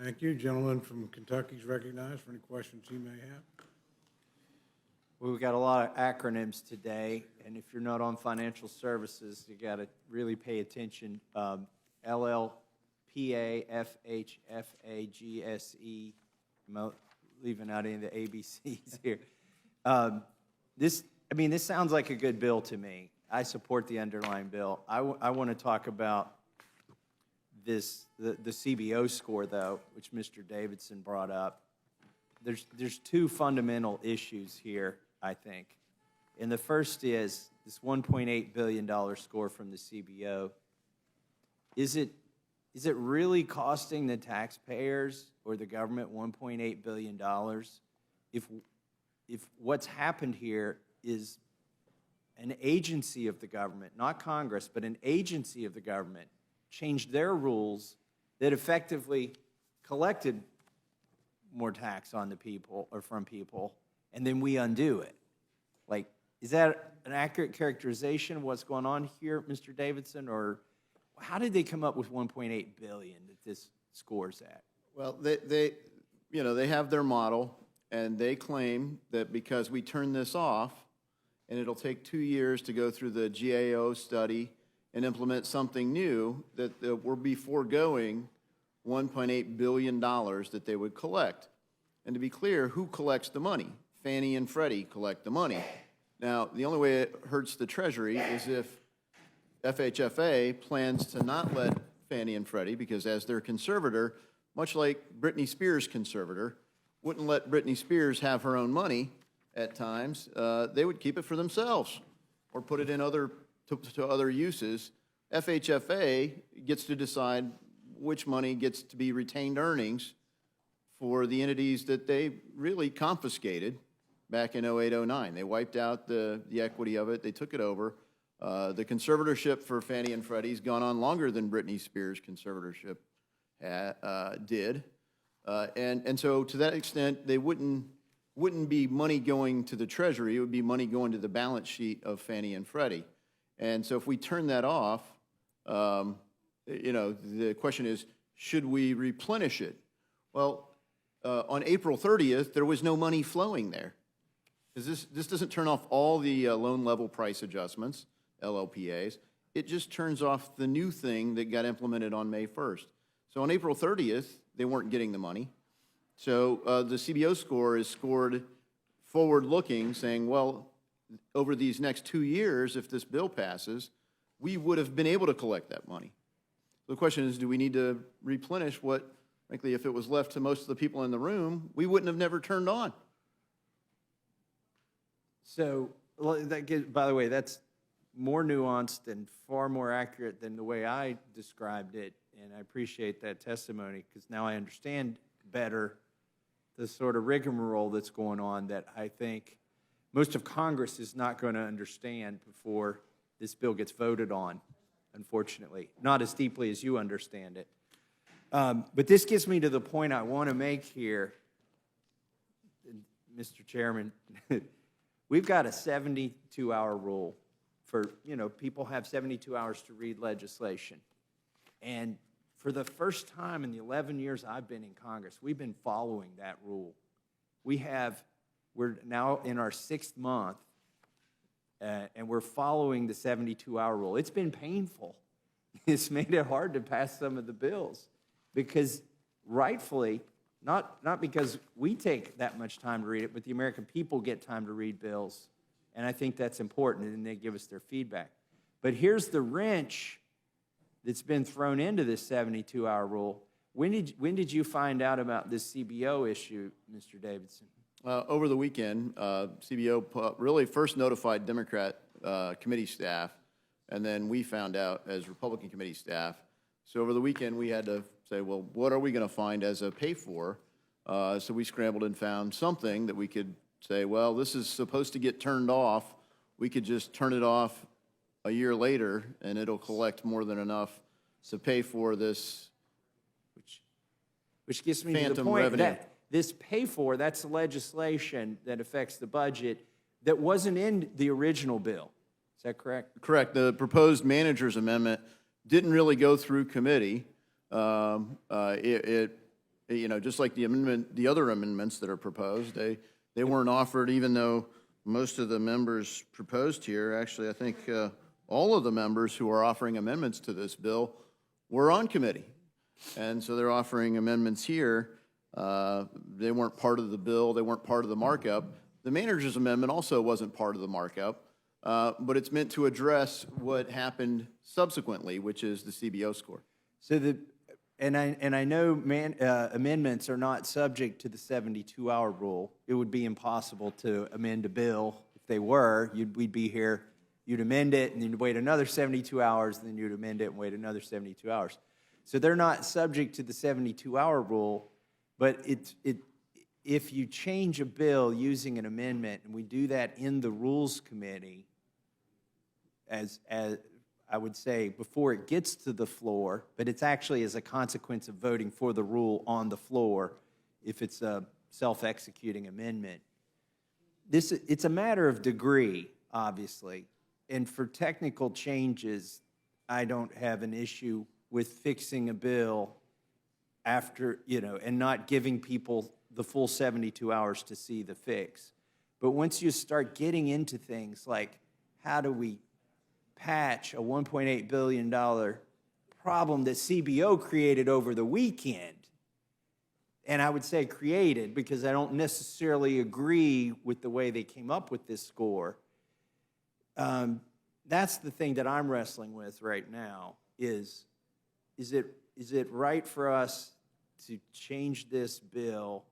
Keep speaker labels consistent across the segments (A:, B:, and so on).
A: Thank you. Gentleman from Kentucky is recognized for any questions he may have.
B: Well, we've got a lot of acronyms today, and if you're not on financial services, you got to really pay attention. LLPA, FHFA, GSE. I'm leaving out any of the ABCs here. This sounds like a good bill to me. I support the underlying bill. I want to talk about the CBO score, though, which Mr. Davidson brought up. There's two fundamental issues here, I think. And the first is this $1.8 billion score from the CBO. Is it really costing the taxpayers or the government $1.8 billion if what's happened here is an agency of the government, not Congress, but an agency of the government, changed their rules that effectively collected more tax on the people or from people, and then we undo it? Like, is that an accurate characterization of what's going on here, Mr. Davidson, or how did they come up with $1.8 billion that this scores at?
C: Well, they have their model, and they claim that because we turn this off, and it'll take 2 years to go through the GAO study and implement something new, that we'll be foregoing $1.8 billion that they would collect. And to be clear, who collects the money? Fannie and Freddie collect the money. Now, the only way it hurts the Treasury is if FHFA plans to not let Fannie and Freddie, because as their conservator, much like Britney Spears' conservator, wouldn't let Britney Spears have her own money at times, they would keep it for themselves or put it in to other uses. FHFA gets to decide which money gets to be retained earnings for the entities that they really confiscated back in 08-09. They wiped out the equity of it. They took it over. The conservatorship for Fannie and Freddie's gone on longer than Britney Spears' conservatorship did. And so to that extent, they wouldn't be money going to the Treasury. It would be money going to the balance sheet of Fannie and Freddie. And so if we turn that off, the question is, should we replenish it? Well, on April 30th, there was no money flowing there. Because this doesn't turn off all the loan level price adjustments, LLPAs. It just turns off the new thing that got implemented on May 1st. So on April 30th, they weren't getting the money. So the CBO score is scored forward-looking, saying, well, over these next 2 years, if this bill passes, we would have been able to collect that money. The question is, do we need to replenish what, frankly, if it was left to most of the people in the room, we wouldn't have never turned on?
B: So, by the way, that's more nuanced and far more accurate than the way I described it, and I appreciate that testimony because now I understand better the sort of rigmarole that's going on that I think most of Congress is not going to understand before this bill gets voted on, unfortunately. Not as deeply as you understand it. But this gets me to the point I want to make here, Mr. Chairman. We've got a 72-hour rule for, people have 72 hours to read legislation. And for the first time in the 11 years I've been in Congress, we've been following that rule. We're now in our 6th month, and we're following the 72-hour rule. It's been painful. It's made it hard to pass some of the bills because rightfully, not because we take that much time to read it, but the American people get time to read bills, and I think that's important, and they give us their feedback. But here's the wrench that's been thrown into this 72-hour rule. When did you find out about this CBO issue, Mr. Davidson?
C: Over the weekend, CBO really first notified Democrat committee staff, and then we found out as Republican committee staff. So over the weekend, we had to say, well, what are we going to find as a pay-for? So we scrambled and found something that we could say, well, this is supposed to get turned off. We could just turn it off a year later, and it'll collect more than enough to pay for this
B: which gets me to the point that this pay-for, that's legislation that affects the budget that wasn't in the original bill. Is that correct?
C: Correct. The proposed manager's amendment didn't really go through committee. It just like the other amendments that are proposed, they weren't offered, even though most of the members proposed here, actually, I think all of the members who are offering amendments to this bill were on committee. And so they're offering amendments here. They weren't part of the bill. They weren't part of the markup. The manager's amendment also wasn't part of the markup, but it's meant to address what happened subsequently, which is the CBO score.
B: So I know amendments are not subject to the 72-hour rule. It would be impossible to amend a bill. If they were, we'd be here, you'd amend it, and then you'd wait another 72 hours, and then you'd amend it and wait another 72 hours. So they're not subject to the 72-hour rule, but if you change a bill using an amendment, and we do that in the Rules Committee, as I would say, before it gets to the floor, but it's actually as a consequence of voting for the rule on the floor if it's a self-executing amendment. It's a matter of degree, obviously, and for technical changes, I don't have an issue with fixing a bill after, and not giving people the full 72 hours to see the fix. But once you start getting into things like how do we patch a $1.8 billion problem that CBO created over the weekend, and I would say created because I don't necessarily agree with the way they came up with this score, that's the thing that I'm wrestling with right now is it right for us to change this bill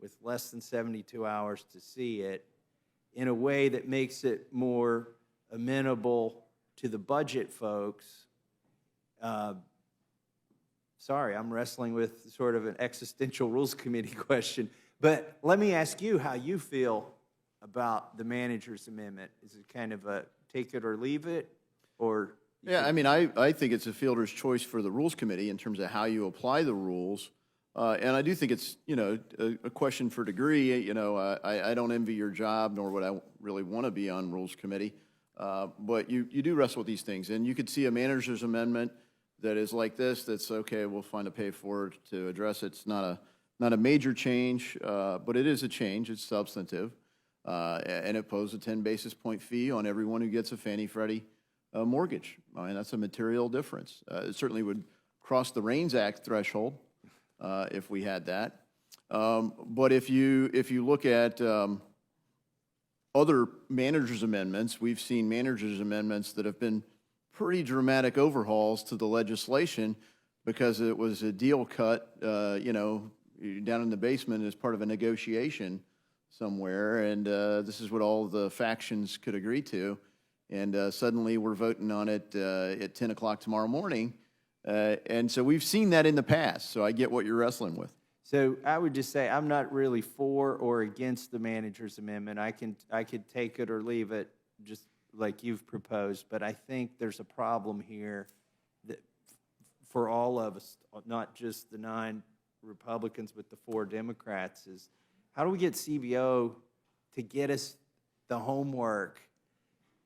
B: with less than 72 hours to see it in a way that makes it more amenable to the budget folks? Sorry, I'm wrestling with sort of an existential Rules Committee question. But let me ask you how you feel about the manager's amendment. Is it kind of a take it or leave it? Or
C: yeah, I mean, I think it's a fielder's choice for the Rules Committee in terms of how you apply the rules. And I do think it's, a question for degree. I don't envy your job, nor would I really want to be on Rules Committee. But you do wrestle with these things. And you could see a manager's amendment that is like this, that's okay, we'll find a pay for it to address it. It's not a major change, but it is a change. It's substantive. And it poses a 10 basis point fee on everyone who gets a Fannie Freddie mortgage. I mean, that's a material difference. It certainly would cross the REINS Act threshold if we had that. But if you look at other managers' amendments, we've seen managers' amendments that have been pretty dramatic overhauls to the legislation because it was a deal cut, down in the basement as part of a negotiation somewhere, and this is what all the factions could agree to. And suddenly we're voting on it at 10 o'clock tomorrow morning. And so we've seen that in the past, so I get what you're wrestling with.
B: So I would just say I'm not really for or against the manager's amendment. I could take it or leave it, just like you've proposed. But I think there's a problem here that for all of us, not just the 9 Republicans, but the 4 Democrats, is how do we get CBO to get us the homework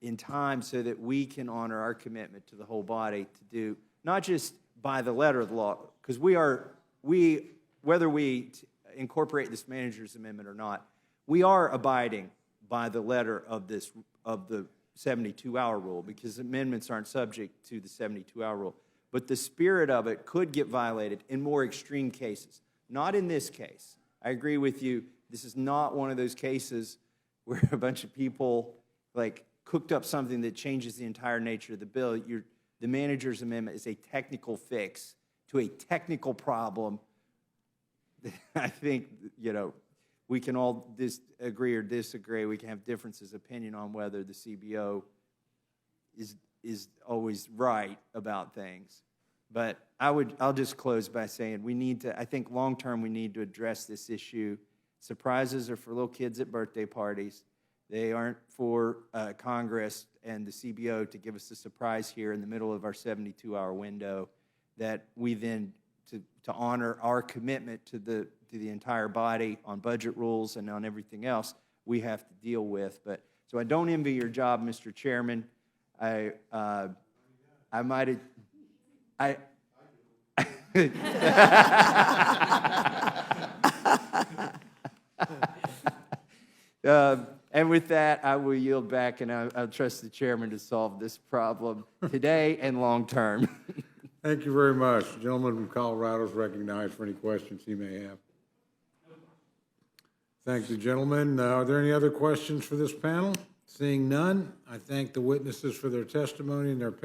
B: in time so that we can honor our commitment to the whole body to do, not just by the letter of the law, because whether we incorporate this manager's amendment or not, we are abiding by the letter of the 72-hour rule, because amendments aren't subject to the 72-hour rule. But the spirit of it could get violated in more extreme cases. Not in this case. I agree with you. This is not one of those cases where a bunch of people cooked up something that changes the entire nature of the bill. The manager's amendment is a technical fix to a technical problem. I think, we can all agree or disagree. We can have differences of opinion on whether the CBO is always right about things. But I'll just close by saying I think long-term we need to address this issue. Surprises are for little kids at birthday parties. They aren't for Congress and the CBO to give us a surprise here in the middle of our 72-hour window that we then, to honor our commitment to the entire body on budget rules and on everything else, we have to deal with. So I don't envy your job, Mr. Chairman. I might have... And with that, I will yield back, and I'll trust the chairman to solve this problem today and long-term.
A: Thank you very much. The gentleman from Colorado is recognized for any questions he may have. Thank you, gentlemen. Are there any other questions for this panel? Seeing none, I thank the witnesses for their testimony and their